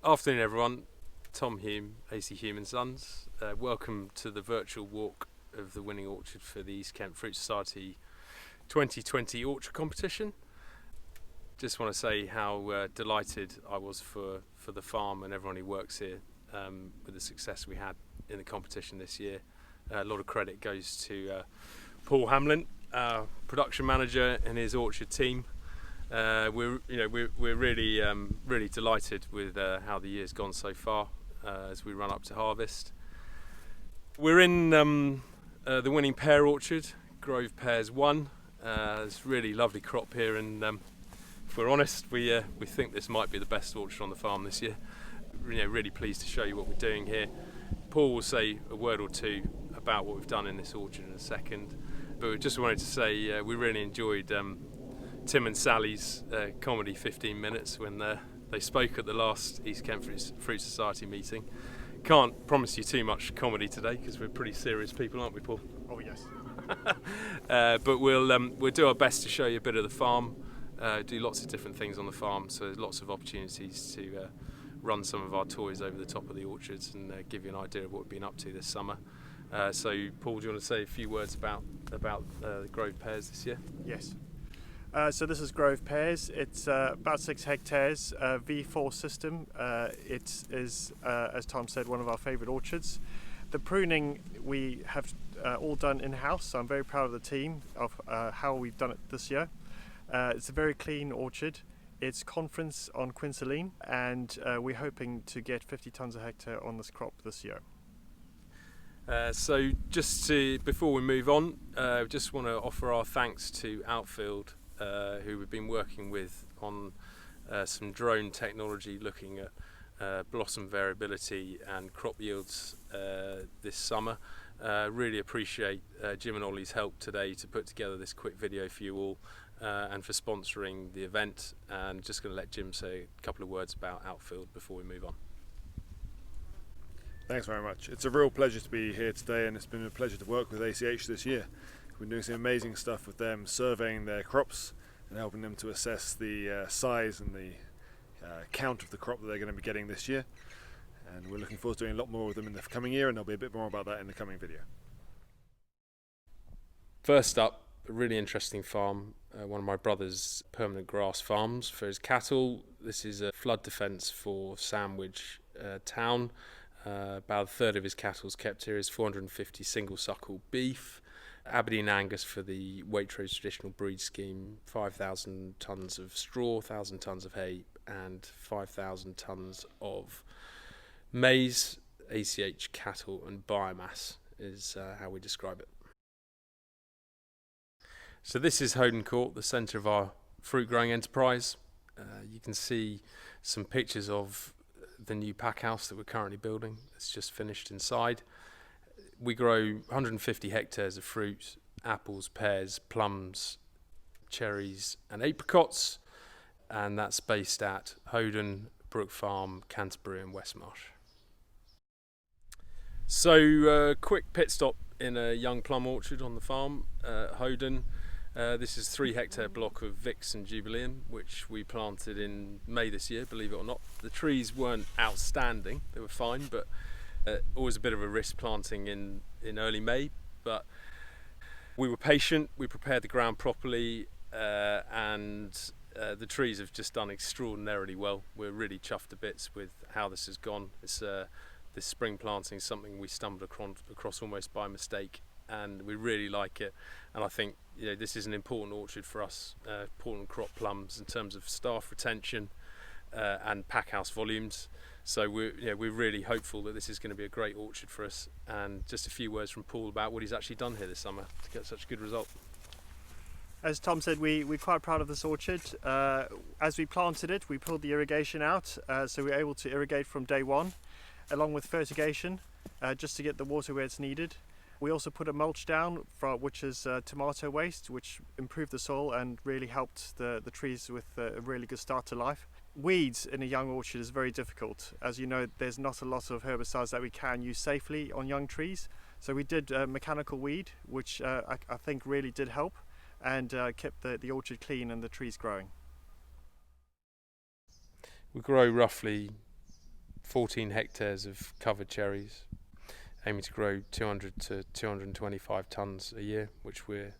Afternoon everyone, Tom Hulme, AC Hulme & Sons. Welcome to the virtual walk of the winning orchard for the East Kent Fruit Society 2020 orchard competition. Just want to say how delighted I was for the farm and everyone who works here with the success we had in the competition this year. A lot of credit goes to Paul Hamlin, our production manager, and his orchard team. We're really delighted with how the year's gone so far as we run up to harvest. We're in the winning pear orchard, Grove Pears 1. It's a really lovely crop here, and if we're honest, we think this might be the best orchard on the farm this year. Really pleased to show you what we're doing here. Paul will say a word or two about what we've done in this orchard in a second, but we just wanted to say we really enjoyed Tim and Sally's comedy 15 minutes when they spoke at the last East Kent Fruit Society meeting. Can't promise you too much comedy today because we're pretty serious people, aren't we, Paul? Oh yes. But we'll do our best to show you a bit of the farm, do lots of different thds on the farm, so there's lots of opportunities to run some of our toys over the top of the orchards and give you an idea of what we've been up to this summer. So Paul, do you want to say a few words about the Grove Pears this year? Yes. So this is Grove Pears. It's about 6 hectares, V4 system. It is, as Tom said, one of our favourite orchards. The pruning we have all done in-house, so I'm very proud of the team of how we've done it this year. It's a very clean orchard. It's conference on quinceline, and we're hoping to get 50 tonnes a hectare on this crop this year. So before we move on, just want to offer our thanks to Outfield, who we've been working with on some drone technology looking at blossom variability and crop yields this summer. Really appreciate Jim and Ollie's help today to put together this quick video for you all and for sponsoring the event. And just going to let Jim say a couple of words about Outfield before we move on. Thanks very much. It's a real pleasure to be here today, and it's been a pleasure to work with ACH this year. We're doing some amazing stuff with them, surveying their crops and helping them to assess the size and the count of the crop that they're going to be getting this year. And we're looking forward to doing a lot more with them in the coming year, and there'll be a bit more about that in the coming video. First up, a really interesting farm, one of my brother's permanent grass farms for his cattle. This is a flood defence for Sandwich town. About a third of his cattle is kept here. Is 450 single suckle beef. Aberdeen Angus for the Waitrose traditional breed scheme, 5,000 tonnes of straw, 1,000 tonnes of hay and 5,000 tonnes of maize. ACH cattle and biomass is how we describe it. So this is Howden Court, the centre of our fruit growing enterprise. You can see some pictures of the new pack house that we're currently building. It's just finished inside. We grow 150 hectares of fruit, apples, pears, plums, cherries and apricots, and that's based at Howden, Brook Farm, Canterbury and Westmarsh. So quick pit stop in a young plum orchard on the farm at Howden. This is a 3 hectare block of Vix and Jubileum, which we planted in May this year, believe it or not. The trees weren't outstanding, they were fine, but always a bit of a risk planting in early May, but we were patient, we prepared the ground properly, and the trees have just done extraordinarily well. We're really chuffed to bits with how this has gone. This spring planting is something we stumbled across almost by mistake, and we really like it. And I think this is an important orchard for us, important crop plums in terms of staff retention and pack house volumes. So we're really hopeful that this is going to be a great orchard for us. And just a few words from Paul about what he's actually done here this summer to get such a good result. As Tom said, we're quite proud of this orchard. As we planted it, we pulled the irrigation out, so we were able to irrigate from day one, along with fertigation, just to get the water where it's needed. We also put a mulch down, which is tomato waste, which improved the soil and really helped the trees with a really good start to life. Weeds in a young orchard is very difficult. As you know, there's not a lot of herbicides that we can use safely on young trees. So we did mechanical weed, which I think really did help and kept the orchard clean and the trees growing. We grow roughly 14 hectares of covered cherries, aiming to grow 200 to 225 tonnes a year, which we're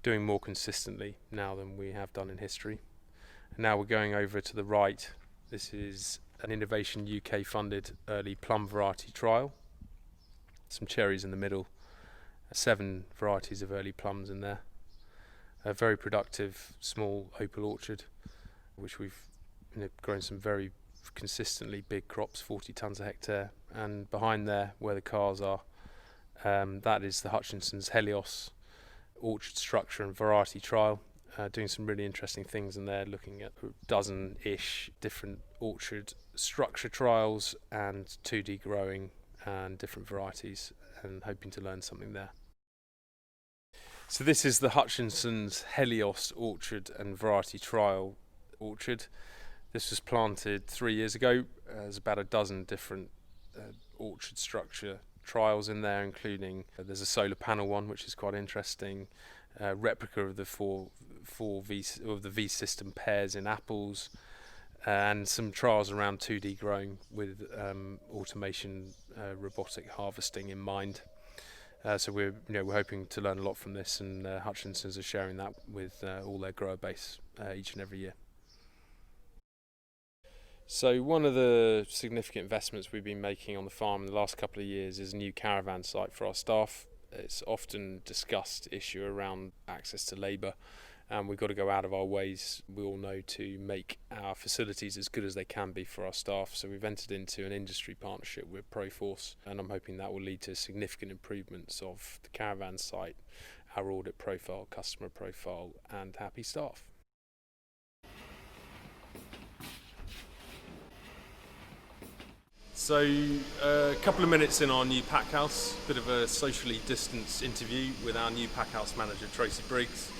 doing more consistently now than we have done in history. And now we're going over to the right. This is an Innovation UK funded early plum variety trial. Some cherries in the middle, 7 varieties of early plums in there. A very productive small opal orchard, which we've grown some very consistently big crops, 40 tonnes a hectare. And behind there, where the cars are, that is the Hutchinson's Helios orchard structure and variety trial, doing some really interesting things in there, looking at a dozen-ish different orchard structure trials and 2D growing and different varieties, and hoping to learn something there. So this is the Hutchinson's Helios orchard and variety trial orchard. This was planted 3 years ago. There's about a dozen different orchard structure trials in there, including there's a solar panel one, which is quite interesting, replica of the four V system pears in apples, and some trials around 2D growing with automation, robotic harvesting in mind. So we're hoping to learn a lot from this, and Hutchinson's are sharing that with all their grower base each and every year. So one of the significant investments we've been making on the farm in the last couple of years is a new caravan site for our staff. It's often discussed issue around access to labour, and we've got to go out of our ways, we all know, to make our facilities as good as they can be for our staff. So we've entered into an industry partnership with Proforce, and I'm hoping that will lead to significant improvements of the caravan site, our audit profile, customer profile, and happy staff. So a couple of minutes in our new pack house, bit of a socially distanced interview with our new pack house manager, Tracy Briggs.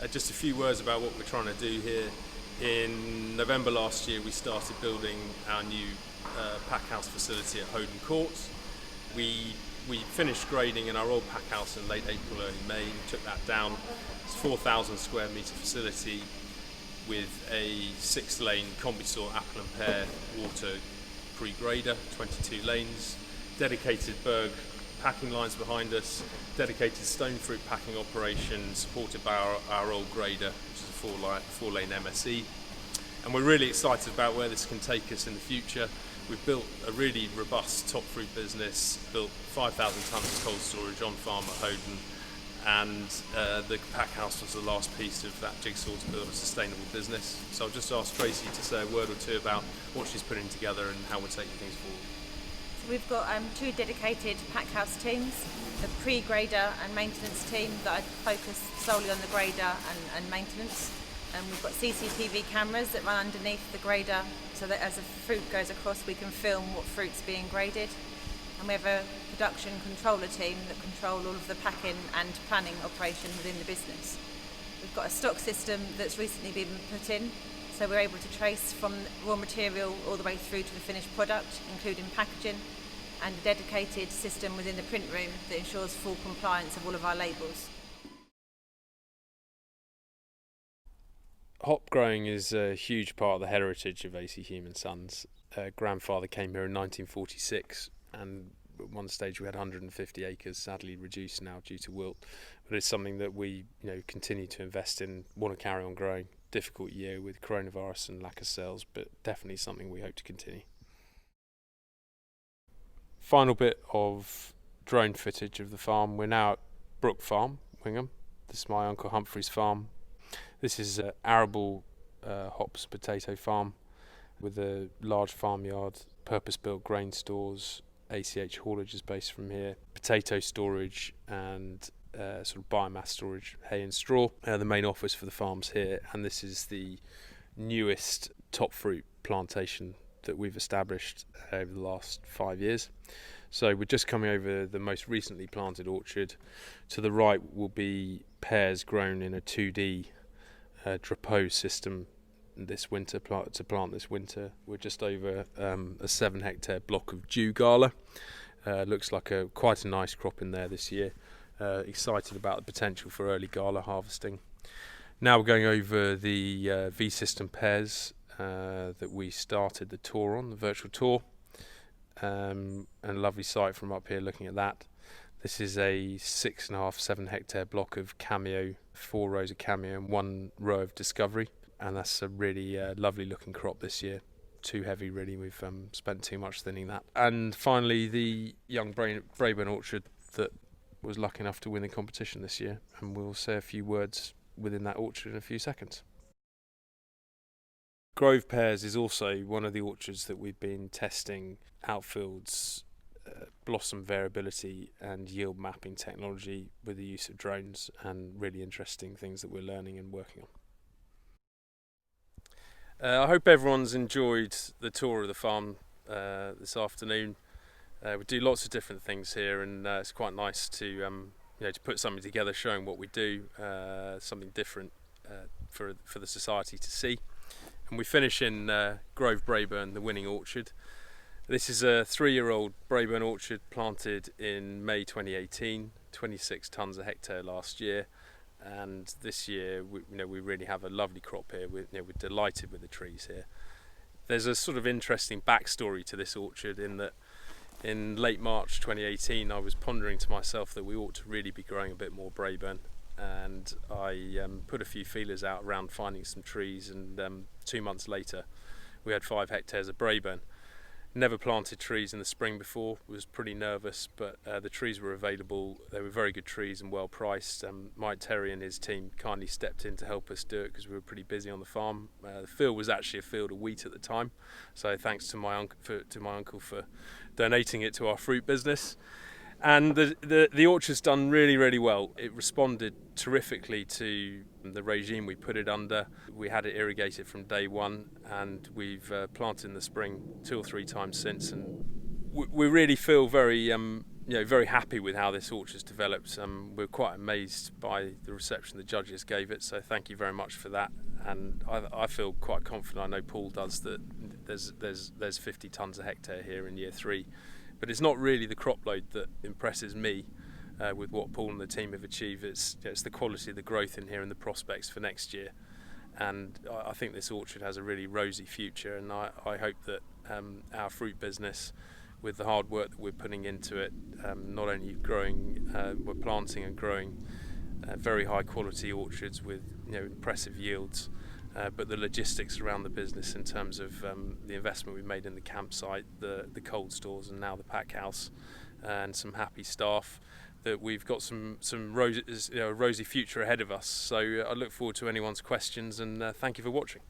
Just a few words about what we're trying to do here. In November last year, we started building our new pack house facility at Hoden Court. We finished grading in our old pack house in late April, early May. We took that down. It's a 4,000 square metre facility with a 6-lane Combisort apple and pear water pre-grader, 22 lanes, dedicated Berg packing lines behind us, dedicated stone fruit packing operation supported by our old grader, which is a 4-lane MSE. And we're really excited about where this can take us in the future. We've built a really robust top fruit business, built 5,000 tonnes of cold storage on farm at Hoden, and the pack house was the last piece of that jigsaw to build a sustainable business. So I'll just ask Tracy to say a word or two about what she's putting together and how we're taking things forward. So we've got 2 dedicated pack house teams, a pre-grader and maintenance team that focus solely on the grader and maintenance. And we've got CCTV cameras that run underneath the grader so that as the fruit goes across we can film what fruit's being graded. And we have a production controller team that control all of the packing and planning operation within the business. We've got a stock system that's recently been put in, so we're able to trace from raw material all the way through to the finished product, including packaging, and a dedicated system within the print room that ensures full compliance of all of our labels. Hop growing is a huge part of the heritage of AC Hulme & Sons. Grandfather came here in 1946, and at one stage we had 150 acres, sadly reduced now due to wilt. But it's something that we continue to invest in, want to carry on growing. Difficult year with coronavirus and lack of sales, but definitely something we hope to continue. Final bit of drone footage of the farm. We're now at Brook Farm, Wingham. This is my Uncle Humphrey's farm. This is an arable hops potato farm with a large farmyard, purpose-built grain stores, ACH haulage is based from here, potato storage and sort of biomass storage, hay and straw. The main office for the farm's here, and this is the newest top fruit plantation that we've established over the last 5 years. So we're just coming over the most recently planted orchard. To the right will be pears grown in a 2D drapeau system this winter, to plant this winter. We're just over a 7 hectare block of dew gala. Looks like quite a nice crop in there this year. Excited about the potential for early gala harvesting. Now we're going over the V system pears that we started the tour on, the virtual tour. and a lovely sight from up here looking at that. This is a 6.5, 7 hectare block of Cameo, 4 rows of Cameo and 1 row of Discovery, and that's a really lovely looking crop this year. Too heavy really, we've spent too much thinning that. And finally the young Braeburn orchard that was lucky enough to win the competition this year, and we'll say a few words within that orchard in a few seconds. Grove Pears is also one of the orchards that we've been testing Outfield's blossom variability and yield mapping technology with the use of drones, and really interesting things that we're learning and working on. I hope everyone's enjoyed the tour of the farm this afternoon. We do lots of different things here, and it's quite nice to to put something together showing what we do, something different for the society to see. And we finish in Grove Braeburn, the winning orchard. This is a 3-year-old Braeburn orchard planted in May 2018, 26 tonnes a hectare last year, and this year we really have a lovely crop here. We're delighted with the trees here. There's a sort of interesting backstory to this orchard in that in late March 2018 I was pondering to myself that we ought to really be growing a bit more Braeburn, and I put a few feelers out around finding some trees, and 2 months later we had 5 hectares of Braeburn. Never planted trees in the spring before, was pretty nervous, but the trees were available. They were very good trees and well priced. Mike Terry and his team kindly stepped in to help us do it because we were pretty busy on the farm. The field was actually a field of wheat at the time, so thanks to my uncle for donating it to our fruit business. And the orchard's done really, really well. It responded terrifically to the regime we put it under. We had it irrigated from day one, and we've planted in the spring 2 or 3 times since. And we really feel very, very happy with how this orchard's developed. We're quite amazed by the reception the judges gave it. So thank you very much for that. And I feel quite confident. I know Paul does, that there's 50 tonnes a hectare here in year 3. But it's not really the crop load that impresses me with what Paul and the team have achieved. It's the quality of the growth in here and the prospects for next year. And I think this orchard has a really rosy future, and I hope that our fruit business, with the hard work that we're putting into it, not only we're planting and growing very high quality orchards with impressive yields, but the logistics around the business in terms of the investment we've made in the campsite, the cold stores, and now the pack house, and some happy staff, that we've got some rosy future ahead of us. So I look forward to anyone's questions, and thank you for watching.